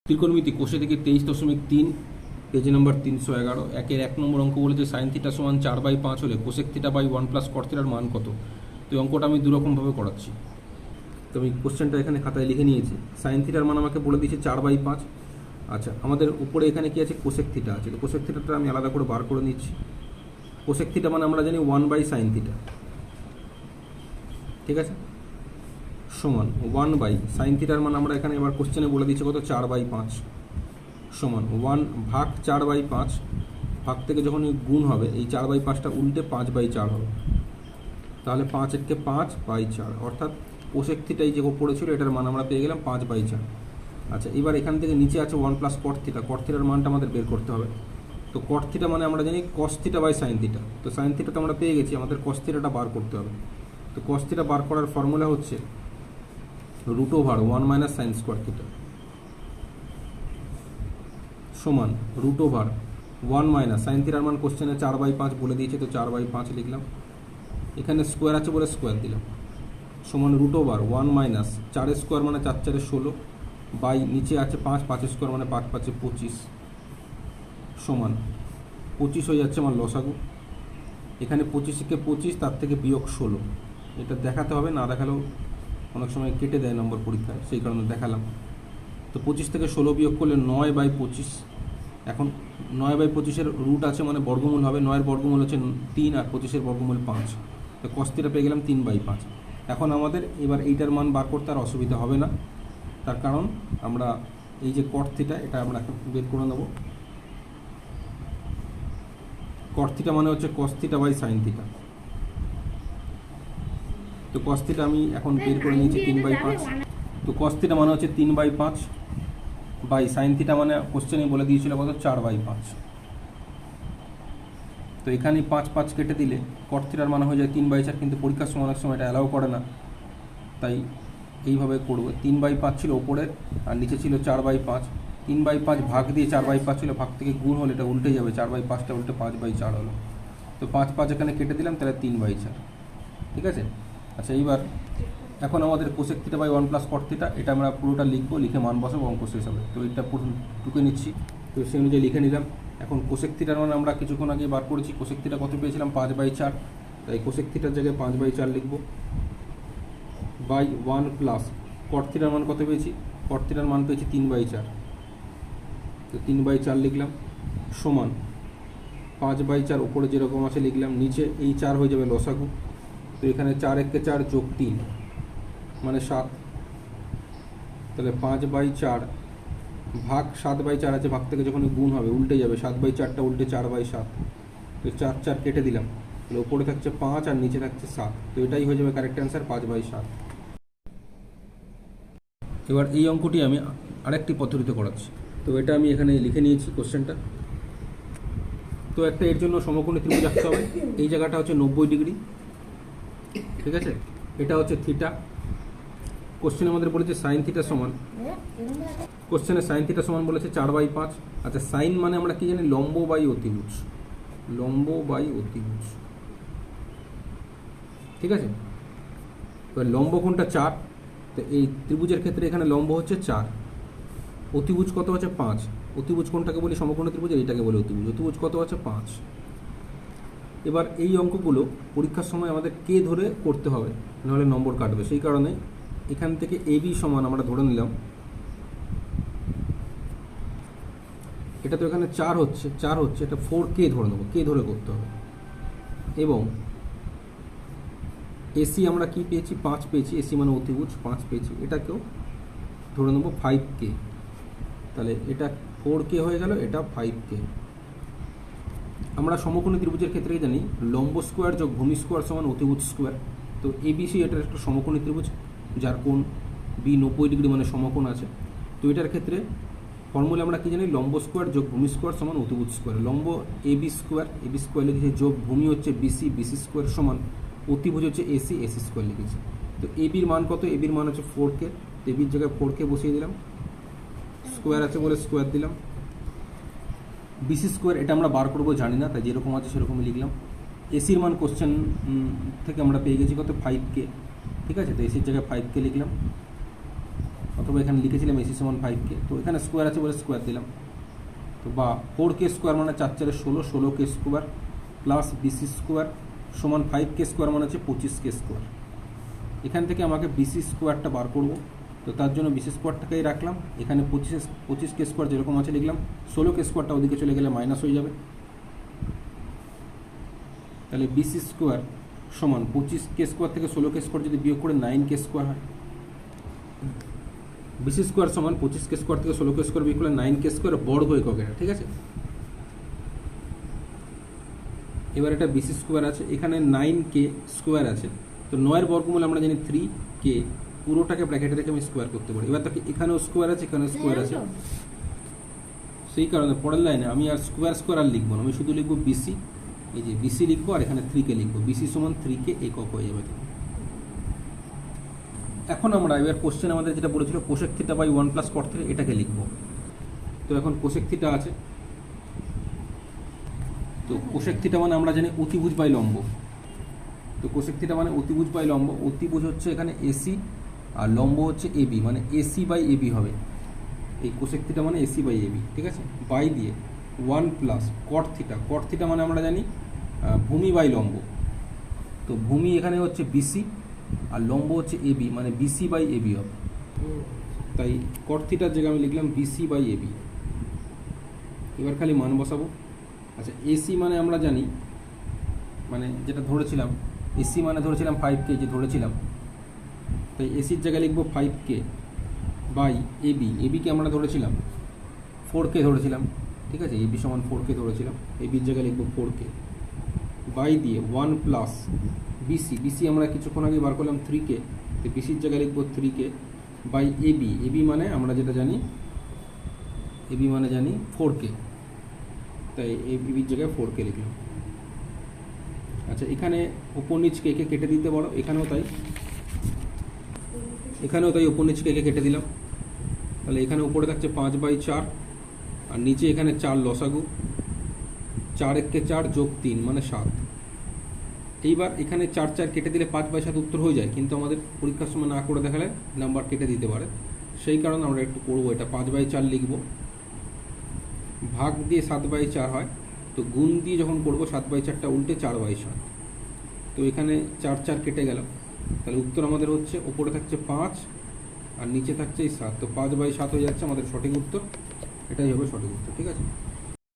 ত্রিকোণমিতি কোষে থেকে 23.3 পেজ নম্বর 311 একের 1 নম্বর অঙ্ক বলেছে সাইন থিটা সমান 4/5 হলে cosec theta by 1 plus cot থিটার মান কত। তো এই অঙ্কটা আমি দুরকমভাবে করাচ্ছি। তো আমি কোশ্চেনটা এখানে খাতায় লিখে নিয়েছি। সাইন থিটার মান আমাকে বলে দিয়েছে 4/5। আচ্ছা, আমাদের উপরে এখানে কি আছে, কোসেক থিটা আছে। তো কোসেক থিটাটা আমি আলাদা করে বার করে নিচ্ছি। কোসেক থিটা মানে আমরা জানি 1/sin থিটা, ঠিক আছে, সমান 1/sin থিটার মান আমরা এখানে এবার কোশ্চেনে বলে দিচ্ছে কত, 4/5 সমান 1 ভাগ 4/5। ভাগ থেকে যখন গুণ হবে এই 4/5টা উল্টে 5/4 হবে। তাহলে 5 একে 5/4, অর্থাৎ কোসেক থিটাই যে পড়েছিল এটার মান আমরা পেয়ে গেলাম 5/4। আচ্ছা, এবার এখান থেকে নিচে আছে 1 প্লাস কট থিটা। কট থিটার মানটা আমাদের বের করতে হবে। তো কট থিটা মানে আমরা জানি cos theta by sine theta. তো সাইন থিটা তো আমরা পেয়ে গেছি, আমাদের কস থিটাটা বার করতে হবে। তো কস থিটা বার করার ফর্মুলা হচ্ছে √1 - sin স্কোয়ার থিটা সমান √1 - সাইন থিটার মান কোশ্চেনে 4/5 বলে দিয়েছে, তো 4/5 লিখলাম। এখানে স্কোয়ার আছে বলে স্কোয়ার দিলাম, সমান √1 - 4 স্কোয়ার মানে 4 4 16 বাই নিচে আছে 5 5 স্কোয়ার মানে 5 5 25 সমান 25 হয়ে যাচ্ছে আমার লসাগু। এখানে 25 কে 25, তার থেকে বিয়োগ 16। এটা দেখাতে হবে, না দেখালেও অনেক সময় কেটে দেয় নম্বর পরীক্ষায়, সেই কারণে দেখালাম। তো 25 থেকে 16 বিয়োগ করলে 9/25। এখন 9/25-এর রুট আছে মানে বর্গমূল হবে। 9-এর বর্গমূল হচ্ছে 3 আর 25-এর বর্গমূল 5। তো cos থিটা পেয়ে গেলাম 3/5। এখন আমাদের এবার এইটার মান বার করতে আর অসুবিধা হবে না, তার কারণ আমরা এই যে cot থিটা এটা আমরা এখন বের করে নেব। cot থিটা মানে হচ্ছে cos theta by sin theta. তো cos থিটা আমি এখন বের করে নিয়েছি 3/5। তো cos থিটা মানে হচ্ছে 3/5 বাই সাইন থিটা মানে কোশ্চেনে বলে দিয়েছিল কত, 4/5। তো এখানে 5 5 কেটে দিলে কট থিটার মান হয়ে যায় 3/4, কিন্তু পরীক্ষার সময় অনেক সময় এটা অ্যালাউ করে না, তাই এইভাবে করবো। 3/5 ছিল ওপরে আর নিচে ছিল 4/5। 3/5 ভাগ দিয়ে 4/5 ছিল, ভাগ থেকে গুণ হলে এটা উল্টে যাবে, 4/5টা উল্টে 5/4 হলো। তো 5 5 এখানে কেটে দিলাম, তাহলে 3/4, ঠিক আছে। আচ্ছা, এইবার এখন আমাদের cosec theta by 1 plus cot theta এটা আমরা পুরোটা লিখবো, লিখে মান বসাবো অঙ্ক শেষ হবে। তো এটা পুরো টুকে নিচ্ছি, তো সেই অনুযায়ী লিখে নিলাম। এখন কোসেক থিটার মান আমরা কিছুক্ষণ আগে বার করেছি। কোসেক থিটা কত পেয়েছিলাম, 5/4। তাই কোসেক থিটার জায়গায় 5/4 লিখবো, বাই 1 প্লাস কট থিটার মান কত পেয়েছি, কট থিটার মান পেয়েছি 3/4। তো 3/4 লিখলাম সমান 5/4 উপরে যেরকম আছে লিখলাম, নিচে এই 4 হয়ে যাবে লসাগু। তো এখানে 4 একে 4 যোগ 3 মানে 7। তাহলে 5/4 ভাগ 7/4 আছে, ভাগ থেকে যখন গুণ হবে উল্টে যাবে, 7/4টা উল্টে 4/7। তো 4 4 কেটে দিলাম, তাহলে উপরে থাকছে 5 আর নিচে থাকছে 7। তো এটাই হয়ে যাবে কারেক্ট অ্যান্সার, 5/7। এবার এই অঙ্কটি আমি আরেকটি পদ্ধতিতে করাচ্ছি। তো এটা আমি এখানে লিখে নিয়েছি কোশ্চেনটা। তো একটা এর জন্য সমকোণী ত্রিভুজ আঁকতে হবে। এই জায়গাটা হচ্ছে 90 ডিগ্রি, ঠিক আছে। এটা হচ্ছে থিটা। কোশ্চেনে আমাদের বলেছে সাইন থিটা সমান, কোশ্চেনে সাইন থিটা সমান বলেছে 4/5। আচ্ছা, সাইন মানে আমরা কি জানি, লম্ব বাই অতিভুজ, লম্ব বাই অতিভুজ, ঠিক আছে। এবার লম্ব কোণটা 4, তো এই ত্রিভুজের ক্ষেত্রে এখানে লম্ব হচ্ছে 4, অতিভুজ কত আছে 5। অতিভুজ কোণটাকে বলি সমকোণী ত্রিভুজ, এইটাকে বলে অতিভুজ। অতিভুজ কত আছে 5। এবার এই অঙ্কগুলো পরীক্ষার সময় আমাদের কে ধরে করতে হবে, নাহলে নম্বর কাটবে। সেই কারণে এখান থেকে এবি সমান আমরা ধরে নিলাম, এটা তো এখানে 4 হচ্ছে, এটা 4K ধরে নেবো, কে ধরে করতে হবে। এবং এসি আমরা কি পেয়েছি, 5 পেয়েছি, এসি মানে অতিভুজ 5 পেয়েছি, এটাকেও ধরে নেবো 5K। তাহলে এটা 4K হয়ে গেল, এটা 5K। আমরা সমকোণী ত্রিভুজের ক্ষেত্রে জানি লম্ব স্কোয়ার যোগ ভূমি স্কোয়ার সমান অতিভুজ স্কোয়ার। তো এবিসি এটার একটা সমকোণী ত্রিভুজ, যার কোণ বি 90 ডিগ্রি মানে সমকোণ আছে। তো এটার ক্ষেত্রে ফর্মুলা আমরা কি জানি, লম্ব স্কোয়ার যোগ ভূমি স্কোয়ার সমান অতিভুজ স্কোয়ার। লম্ব এবি স্কোয়ার লিখেছে, যোগ ভূমি হচ্ছে বিসি স্কোয়ার সমান অতিভুজ হচ্ছে এসি স্কোয়ার লিখেছে। তো এবির মান কত, এবির মান হচ্ছে 4K। এবির জায়গায় 4K বসিয়ে দিলাম, স্কোয়ার আছে বলে স্কোয়ার দিলাম। বিসি স্কোয়ার এটা আমরা বার করবো জানি না, তাই যেরকম আছে সেরকমই লিখলাম। এসির মান কোশ্চেন থেকে আমরা পেয়ে গেছি কত, 5K, ঠিক আছে। তো এসির জায়গায় 5K লিখলাম। অথবা এখানে লিখেছিলাম এসি সমান 5k, তো এখানে স্কোয়ার আছে বলে স্কোয়ার দিলাম। তো বা 4k স্কোয়ার মানে 4 4 16, 16k square plus BC square সমান 5k স্কোয়ার মানে হচ্ছে 25k স্কোয়ার। এখান থেকে আমাকে বিসি স্কোয়ারটা বার করব, তো তার জন্য বিসি স্কোয়ারটাকেই রাখলাম। এখানে 25k স্কোয়ার যেরকম আছে লিখলাম, 16k স্কোয়ারটা ওদিকে চলে গেলে মাইনাস হয়ে যাবে। তাহলে বিসি স্কোয়ার সমান 25k স্কোয়ার থেকে 16k স্কোয়ার যদি বিয়োগ করে 9k স্কোয়ার হয়। বিসি স্কোয়ার সমান 25k স্কোয়ার থেকে 16k স্কোয়ার বিয়োগ করলে 9k স্কোয়ার বর্গ একক এটা, ঠিক আছে। এবার এটা বিসি স্কোয়ার আছে, এখানে 9k স্কোয়ার আছে, তো 9 বর্গমূল আমরা জানি 3k, পুরোটাকে ব্র্যাকেটে রেখে আমি স্কোয়ার করতে পারি। এবার তাকে এখানেও স্কোয়ার আছে, এখানেও স্কোয়ার আছে, সেই কারণে পরের লাইনে আমি আর স্কোয়ার আর লিখবো না, আমি শুধু লিখবো বিসি। এই যে বিসি লিখবো আর এখানে 3k লিখবো, বিসি সমান 3k একক হয়ে যাবে। এখন আমরা এবার কোশ্চেন আমাদের যেটা বলেছিল cosec theta by 1 plus cot theta, এটাকে লিখবো। তো এখন কোসেক থিটা আছে, তো কোসেক থিটা মানে আমরা জানি অতিভুজ বাই লম্ব। তো কোসেক থিটা মানে অতিভুজ বাই লম্ব, অতিভুজ হচ্ছে এখানে এসি আর লম্ব হচ্ছে এবি, মানে এসি বাই এবি হবে। এই কোসেক থিটা মানে এসি বাই এবি, ঠিক আছে। বাই দিয়ে 1 প্লাস কট থিটা, কট থিটা মানে আমরা জানি ভূমি বাই লম্ব। তো ভূমি এখানে হচ্ছে বিসি আর লম্ব হচ্ছে এবি, মানে বিসি বাই এবি হবে। তাই কট থিটার জায়গায় আমি লিখলাম বিসি বাই এবি। এবার খালি মান বসাবো। আচ্ছা, এসি মানে আমরা জানি, মানে যেটা ধরেছিলাম এসি মানে ধরেছিলাম 5k, যে ধরেছিলাম, তাই এসির জায়গায় লিখবো 5k বাই এবি। এবিকে আমরা ধরেছিলাম 4k ধরেছিলাম, ঠিক আছে। এবি সমান 4k ধরেছিলাম, এবির জায়গায় লিখবো 4k বাই দিয়ে 1 প্লাস বিসি, বিসি আমরা কিছুক্ষণ আগে বার করলাম 3k, তো বিসির জায়গায় লিখবো 3k বাই এবি। এবি মানে আমরা যেটা জানি, এবি মানে জানি 4k, তাই এবির জায়গায় 4k লিখলাম। আচ্ছা, এখানে উপর নিচ কে কেটে দিতে পারো, এখানেও তাই, উপর নিচ কে কেটে দিলাম। তাহলে এখানে উপরে থাকছে 5/4 আর নিচে এখানে 4 লসাগু, 4 1 4 যোগ 3 মানে 7। এইবার এখানে 4 4 কেটে দিলে 5/7 উত্তর হয়ে যায়, কিন্তু আমাদের পরীক্ষার সময় না করে দেখালে নাম্বার কেটে দিতে পারে, সেই কারণে আমরা একটু করবো। এটা 5/4 লিখবো, ভাগ দিয়ে 7/4 হয়, তো গুণ দিয়ে যখন করবো 7/4টা উল্টে 4/7, তো এখানে 4 4 কেটে গেল। তাহলে উত্তর আমাদের হচ্ছে ওপরে থাকছে 5 আর নিচে থাকছে এই 7, তো 5/7 হয়ে যাচ্ছে আমাদের সঠিক উত্তর। এটাই হবে সঠিক উত্তর, ঠিক আছে।